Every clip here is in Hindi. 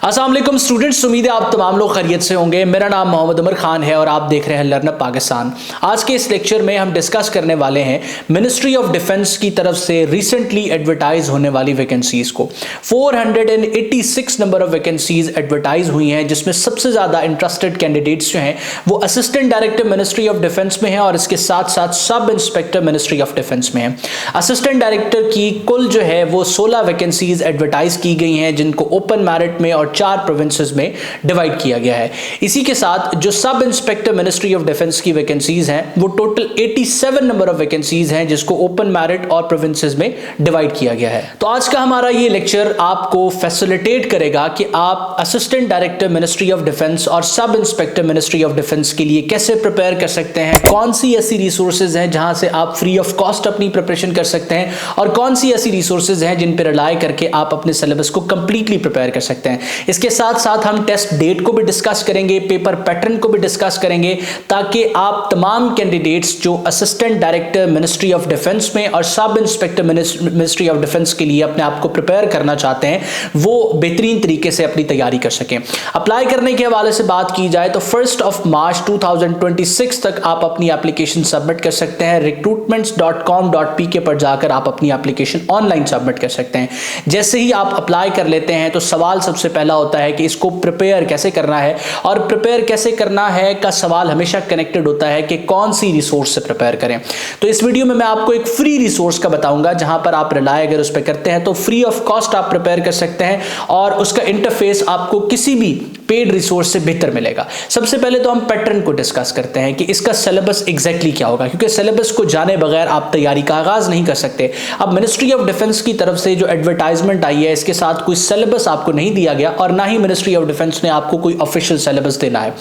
अस्सलाम वालेकुम स्टूडेंट्स, उम्मीद है आप तमाम लोग खैरियत से होंगे। मेरा नाम मोहम्मद उमर खान है और आप देख रहे हैं लर्न अप पाकिस्तान। आज के इस लेक्चर में हम डिस्कस करने वाले हैं मिनिस्ट्री ऑफ डिफेंस की तरफ से रिसेंटली एडवर्टाइज होने वाली वैकेंसीज को। 486 नंबर ऑफ वैकेंसीज एडवर्टाइज हुई हैं, जिसमें सबसे ज़्यादा इंटरेस्टेड कैंडिडेट्स जो हैं वो assistant director ministry of defence में हैं और इसके साथ साथ sub inspector ministry of defence में हैं। असिस्टेंट डायरेक्टर की कुल जो है वो 16 वैकेंसीज एडवर्टाइज की गई हैं, जिनको ओपन मेरिट में और 4 प्रोविंसेस में डिवाइड किया गया है। इसी के साथ जो sub inspector ministry of defence की वैकेंसीज हैं वो टोटल 87 नंबर ऑफ वैकेंसीज हैं, जिसको ओपन मेरिट और प्रोविंसेस में डिवाइड किया गया है। तो आज का हमारा ये लेक्चर आपको फैसिलिटेट करेगा कि आप assistant director ministry of defence और sub inspector ministry of defence के लिए कैसे प्रिपेयर कर सकते हैं, कौन सी ऐसी रिसोर्सेज हैं जहां से आप फ्री ऑफ कॉस्ट अपनी प्रिपरेशन कर सकते हैं और कौन सी ऐसी रिसोर्सेज हैं जिन पर रिलाय करके आप अपने सिलेबस को कंप्लीटली प्रिपेयर कर सकते हैं। इसके साथ साथ हम टेस्ट डेट को भी डिस्कस करेंगे, पेपर पैटर्न को भी डिस्कस करेंगे, ताकि आप तमाम कैंडिडेट्स जो assistant director ministry of defence में और sub inspector ministry of defence के लिए अपने आप को प्रिपेयर करना चाहते हैं वो बेहतरीन तरीके से अपनी तैयारी कर सकें। अप्लाई करने के हवाले से बात की जाए तो 1 मार्च 2026 तक आप अपनी एप्लीकेशन सबमिट कर सकते हैं। recruitments.com.pk पर जाकर आप अपनी एप्लीकेशन ऑनलाइन सबमिट कर सकते हैं। जैसे ही आप अप्लाई कर लेते हैं तो सवाल सबसे पहला होता है कि इसको प्रिपेयर कैसे करना है, और प्रिपेयर कैसे करना है का सवाल हमेशा कनेक्टेड होता है कि कौन सी रिसोर्स से प्रिपेयर करें। तो इस वीडियो में मैं आपको एक फ्री रिसोर्स का बताऊंगा, जहां पर आप रिलाय अगर उस पर करते हैं तो फ्री ऑफ कॉस्ट आप प्रिपेयर कर सकते हैं और उसका इंटरफेस आपको किसी भी पेड रिसोर्स से बेहतर मिलेगा। सबसे पहले तो हम पैटर्न को डिस्कस करते हैं कि इसका सिलेबस एग्जैक्टली क्या होगा, क्योंकि सिलेबस को जाने बगैर आप तैयारी का आगाज नहीं कर सकते। अब मिनिस्ट्री ऑफ डिफेंस की तरफ से जो एडवर्टाइजमेंट आई है, इसके साथ कोई सिलेबस आपको नहीं दिया गया और ना ही मिनिस्ट्री ऑफ डिफेंस ने आपको कोई ऑफिशियल सिलेबस देना है।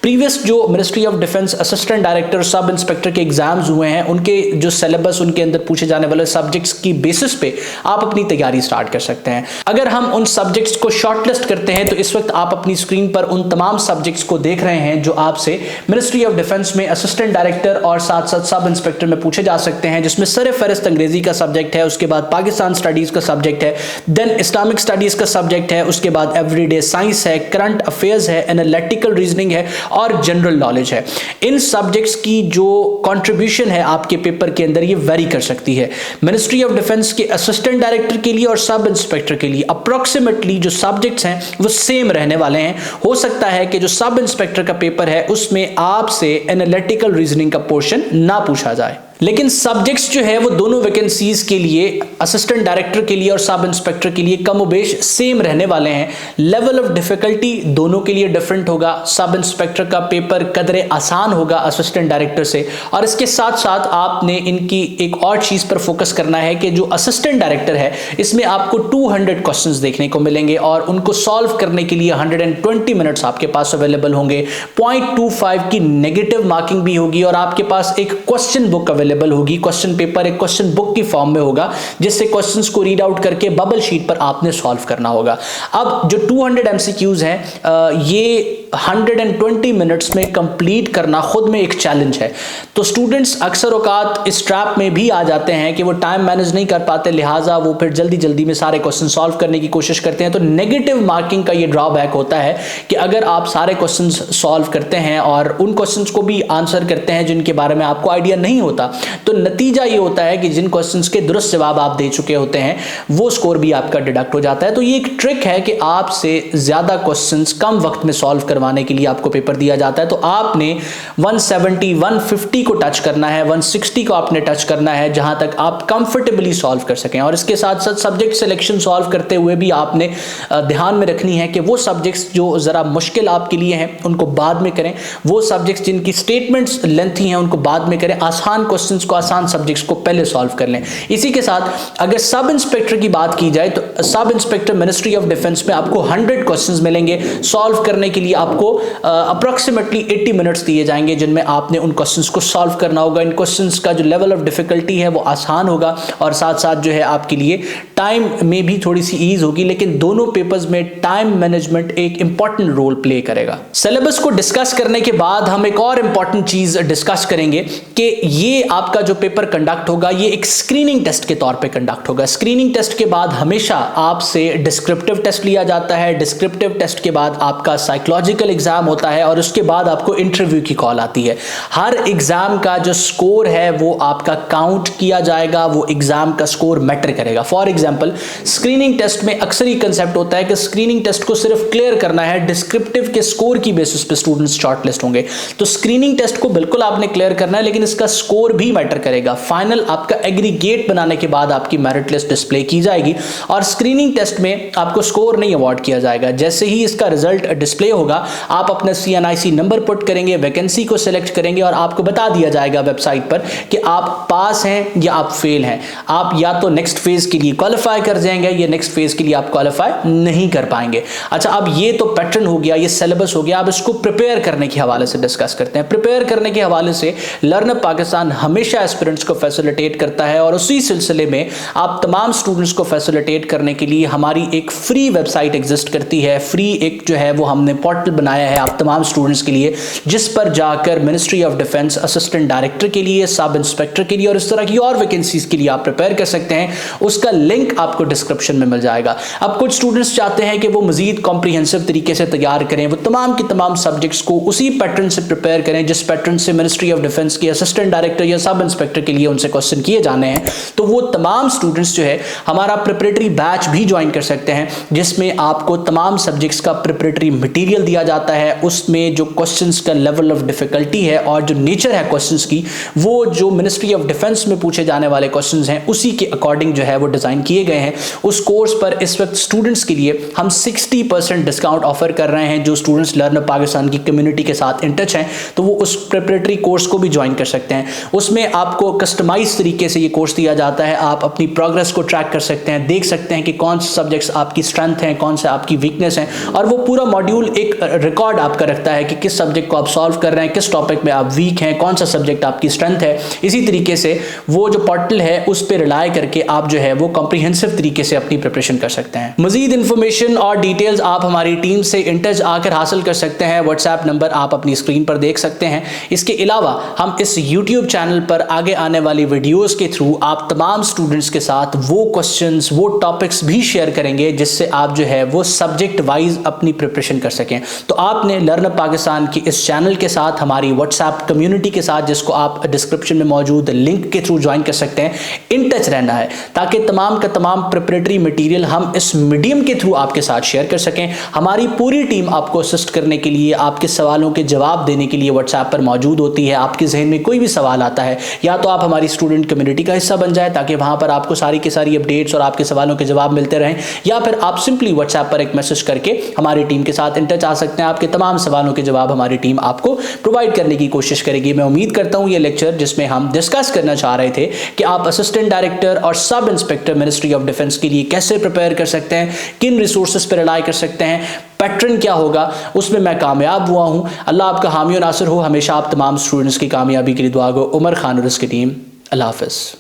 प्रीवियस जो ministry of defence assistant director sub inspector के एग्जाम्स हुए हैं, उनके जो सिलेबस उनके अंदर पूछे जाने वाले सब्जेक्ट्स की बेसिस पे आप अपनी तैयारी स्टार्ट कर सकते हैं। अगर हम उन सब्जेक्ट्स को शॉर्टलिस्ट करते हैं तो इस वक्त आप अपनी स्क्रीन पर उन तमाम सब्जेक्ट्स को देख रहे हैं जो आपसे मिनिस्ट्री ऑफ डिफेंस में असिस्टेंट डायरेक्टर और साथ साथ सब इंस्पेक्टर में पूछे जा सकते हैं, जिसमें सरफहरिस्त अंग्रेजी का सब्जेक्ट है, उसके बाद पाकिस्तान स्टडीज का सब्जेक्ट है, देन इस्लामिक स्टडीज का सब्जेक्ट है, उसके बाद एवरीडे साइंस है, करंट अफेयर्स है, एनालिटिकल रीजनिंग है और जनरल नॉलेज है। इन सब्जेक्ट्स की जो कंट्रीब्यूशन है आपके पेपर के अंदर ये वेरी कर सकती है। मिनिस्ट्री ऑफ डिफेंस के असिस्टेंट डायरेक्टर के लिए और सब इंस्पेक्टर के लिए अप्रोक्सीमेटली जो सब्जेक्ट्स हैं वो सेम रहने वाले हैं। हो सकता है कि जो सब इंस्पेक्टर का पेपर है उसमें आपसे एनालिटिकल रीजनिंग का पोर्शन ना पूछा जाए, लेकिन सब्जेक्ट्स जो है वो दोनों वैकेंसीज के लिए, असिस्टेंट डायरेक्टर के लिए और सब इंस्पेक्टर के लिए कमोबेश सेम रहने वाले हैं। लेवल ऑफ डिफिकल्टी दोनों के लिए डिफरेंट होगा। सब इंस्पेक्टर का पेपर कदरे आसान होगा असिस्टेंट डायरेक्टर से, और इसके साथ साथ आपने इनकी एक और चीज पर फोकस करना है कि जो असिस्टेंट डायरेक्टर है इसमें आपको 200 क्वेश्चंस देखने को मिलेंगे और उनको सॉल्व करने के लिए 120 मिनट्स आपके पास अवेलेबल होंगे। 0.25 की नेगेटिव मार्किंग भी होगी और आपके पास एक क्वेश्चन बुक अवेलेबल होगी। क्वेश्चन पेपर एक क्वेश्चन बुक की फॉर्म में होगा, जिससे क्वेश्चंस को रीड आउट करके बबल शीट पर आपने सॉल्व करना होगा। अब जो 200 एमसीक्यूज हैं ये 120 मिनट्स में कंप्लीट करना खुद में एक चैलेंज है। तो स्टूडेंट्स अक्सर औकात इस ट्रैप में भी आ जाते हैं कि वो टाइम मैनेज नहीं कर पाते, लिहाजा वो फिर जल्दी जल्दी में सारे क्वेश्चन सॉल्व करने की कोशिश करते हैं। तो नेगेटिव मार्किंग का ये ड्रॉबैक होता है कि अगर आप सारे क्वेश्चन सॉल्व करते हैं और उन क्वेश्चन को भी आंसर करते हैं जिनके बारे में आपको आइडिया नहीं होता, तो नतीजा ये होता है कि जिन क्वेश्चंस के दुरुस्त जवाब आप दे चुके होते हैं वो स्कोर भी आपका डिडक्ट हो जाता है। तो ये एक ट्रिक है कि आपसे ज्यादा क्वेश्चंस कम वक्त में सॉल्व करवाने के लिए आपको पेपर दिया जाता है। तो आपने 170 150 को टच करना है, 160 को आपने टच करना है, जहां तक आप कंफर्टेबली सॉल्व कर सकें। और इसके साथ साथ सब्जेक्ट सिलेक्शन सॉल्व करते हुए भी आपने ध्यान में रखनी है कि वो सब्जेक्ट्स जो जरा मुश्किल आपके लिए हैं उनको बाद में करें, वो सब्जेक्ट्स जिनकी स्टेटमेंट्स लेंथी हैं उनको बाद में करें, आसान क्वेश्चंस को, आसान सब्जेक्ट्स को पहले सॉल्व कर लें। इसी के साथ अगर सब इंस्पेक्टर की बात की जाए तो sub inspector ministry of defence में आपको 100 क्वेश्चंस मिलेंगे। सॉल्व करने के लिए आप आपको अप्रॉक्सीमेटली 80 मिनट्स दिए जाएंगे जिनमें आपने उन क्वेश्चंस को सॉल्व करना होगा। इन क्वेश्चंस का जो लेवल ऑफ डिफिकल्टी है वो आसान होगा और साथ साथ जो है आपके लिए टाइम में भी थोड़ी सी ईज होगी, लेकिन दोनों पेपर्स में टाइम मैनेजमेंट एक इंपॉर्टेंट रोल प्ले करेगा। सिलेबस को डिस्कस करने के बाद हम एक और इंपॉर्टेंट चीज डिस्कस करेंगे कि ये आपका जो पेपर कंडक्ट होगा ये एक स्क्रीनिंग टेस्ट के तौर पे कंडक्ट होगा। स्क्रीनिंग टेस्ट के बाद हमेशा आपसे डिस्क्रिप्टिव टेस्ट लिया जाता है। डिस्क्रिप्टिव टेस्ट के बाद आपका साइकोलॉजिकल एग्जाम होता है और उसके बाद आपको इंटरव्यू की कॉल आती है। हर एग्जाम का जो स्कोर है वो आपका काउंट किया जाएगा, वो एग्जाम का स्कोर मैटर करेगा। फॉर एग्जांपल स्क्रीनिंग टेस्ट में अक्सर ही कंसेप्ट होता है कि स्क्रीनिंग टेस्ट को सिर्फ क्लियर करना है, डिस्क्रिप्टिव के स्कोर की बेसिस पे स्टूडेंट्स शॉर्टलिस्ट होंगे। तो स्क्रीनिंग टेस्ट को बिल्कुल आपने क्लियर करना है, लेकिन इसका स्कोर भी मैटर करेगा। फाइनल आपका एग्रीगेट बनाने के बाद आपकी मेरिट लिस्ट डिस्प्ले की जाएगी और स्क्रीनिंग टेस्ट में आपको स्कोर नहीं अवार्ड किया जाएगा। जैसे ही इसका रिजल्ट डिस्प्ले होगा आप अपना CNIC नंबर पुट करेंगे, वैकेंसी को सिलेक्ट करेंगे और आपको बता दिया जाएगा वेबसाइट पर कि आप पास हैं या आप फेल हैं। आप या तो नेक्स्ट फेज के लिए क्वालिफाई कर जाएंगे या नेक्स्ट फेज के लिए आप क्वालिफाई नहीं कर पाएंगे। अच्छा, अब ये तो पैटर्न हो गया, ये सिलेबस हो गया। अब इसको प्रिपेयर करने के हवाले से डिस्कस करते हैं। प्रिपेयर करने के हवाले से लर्नअप पाकिस्तान हमेशा एस्पिरेंट्स को फैसिलिटेट करता है और उसी सिलसिले में आप तमाम स्टूडेंट्स को फैसिलिटेट करने के लिए हमारी एक फ्री वेबसाइट एग्जिस्ट करती है। फ्री एक जो है वो हमने पोर्टल बनाया है आप तमाम स्टूडेंट्स के लिए, जिस पर जाकर ministry of defence assistant director के लिए, सब इंस्पेक्टर के लिए और इस तरह की और वैकेंसीज के लिए आप प्रिपेयर कर सकते हैं। उसका लिंक आपको डिस्क्रिप्शन में मिल जाएगा। अब कुछ स्टूडेंट्स चाहते हैं कि वो मजीद कॉम्प्रिहेंसिव तरीके से तैयार करें, वो तमाम की तमाम सब्जेक्ट्स को उसी पैटर्न से प्रिपेयर करें जिस पैटर्न से मिनिस्ट्री ऑफ डिफेंस के असिस्टेंट डायरेक्टर या सब इंस्पेक्टर के लिए उनसे क्वेश्चन किए जाने हैं। तो वो तमाम स्टूडेंट्स जो है हमारा प्रिपरेटरी बैच भी ज्वाइन कर सकते हैं, जिसमें आपको तमाम सब्जेक्ट्स का प्रिपरेटरी मटेरियल दिया जाता है। उसमें जो क्वेश्चंस का लेवल ऑफ डिफिकल्टी है और जो नेचर है क्वेश्चंस की, वो जो मिनिस्ट्री ऑफ डिफेंस में पूछे जाने वाले क्वेश्चंस हैं उसी के अकॉर्डिंग जो है वो डिजाइन किए गए हैं। उस कोर्स पर इस वक्त स्टूडेंट्स के लिए हम 60% डिस्काउंट ऑफर कर रहे हैं। जो स्टूडेंट्स लर्नअप पाकिस्तान की कम्युनिटी के साथ इन टच हैं तो वो उस प्रिपरेटरी कोर्स को भी ज्वाइन कर सकते हैं। उसमें आपको कस्टमाइज तरीके से ये कोर्स दिया जाता है। आप अपनी प्रोग्रेस को ट्रैक कर सकते हैं, देख सकते हैं कि कौन से सब्जेक्ट्स आपकी स्ट्रेंथ हैं, कौन से आपकी वीकनेस हैं, और वो पूरा मॉड्यूल एक रिकॉर्ड आपका रखता है कि किस सब्जेक्ट को आप सॉल्व कर रहे हैं, किस टॉपिक में आप वीक हैं, कौन सा सब्जेक्ट आपकी स्ट्रेंथ है। इसी तरीके से वो जो पोर्टल है उस पर रिलाय करके आप जो है वो कॉम्प्रिहेंसिव तरीके से अपनी प्रिपरेशन कर सकते हैं। मजीद इंफॉर्मेशन और डिटेल्स आप हमारी टीम से इन टच आकर हासिल कर सकते हैं। व्हाट्सएप नंबर आप अपनी स्क्रीन पर देख सकते हैं। इसके अलावा हम इस यूट्यूब चैनल पर आगे आने वाली वीडियोस के थ्रू आप तमाम स्टूडेंट्स के साथ वो क्वेश्चंस, वो टॉपिक्स भी शेयर करेंगे जिससे आप जो है वो सब्जेक्ट वाइज अपनी प्रिपरेशन कर सकें। तो आपने लर्नअप पाकिस्तान की इस चैनल के साथ, हमारी व्हाट्सएप कम्युनिटी के साथ, जिसको आप डिस्क्रिप्शन में मौजूद लिंक के थ्रू ज्वाइन कर सकते हैं, इन टच रहना है ताकि तमाम का तमाम प्रिपरेटरी मटेरियल हम इस मीडियम के थ्रू आपके साथ शेयर कर सकें। हमारी पूरी टीम आपको असिस्ट करने के लिए, आपके सवालों के जवाब देने के लिए व्हाट्सएप पर मौजूद होती है। आपके जहन में कोई भी सवाल आता है, या तो आप हमारी स्टूडेंट कम्युनिटी का हिस्सा बन जाए ताकि वहां पर आपको सारी की सारी अपडेट्स और आपके सवालों के जवाब मिलते रहें, या फिर आप सिंपली व्हाट्सएप पर एक मैसेज करके हमारी टीम के साथ इन टच आ सकते हैं। आपके तमाम सवालों के जवाब हमारी टीम आपको प्रोवाइड करने की कोशिश करेगी। मैं उम्मीद करता हूं ये लेक्चर जिसमें हम डिस्कस करना चाह रहे थे कि आप असिस्टेंट डायरेक्टर और sub inspector ministry of defence के लिए कैसे प्रिपेयर कर सकते हैं, किन रिसोर्सेज पर रिलाय कर सकते हैं, पैटर्न क्या होगा, उसमें मैं कामयाब हुआ हूं। अल्लाह आपका हामी और नासिर हो। हमेशा आप तमाम स्टूडेंट्स की कामयाबी के लिए दुआ गो। उमर खान और उसकी टीम। अल्लाह हाफिज़।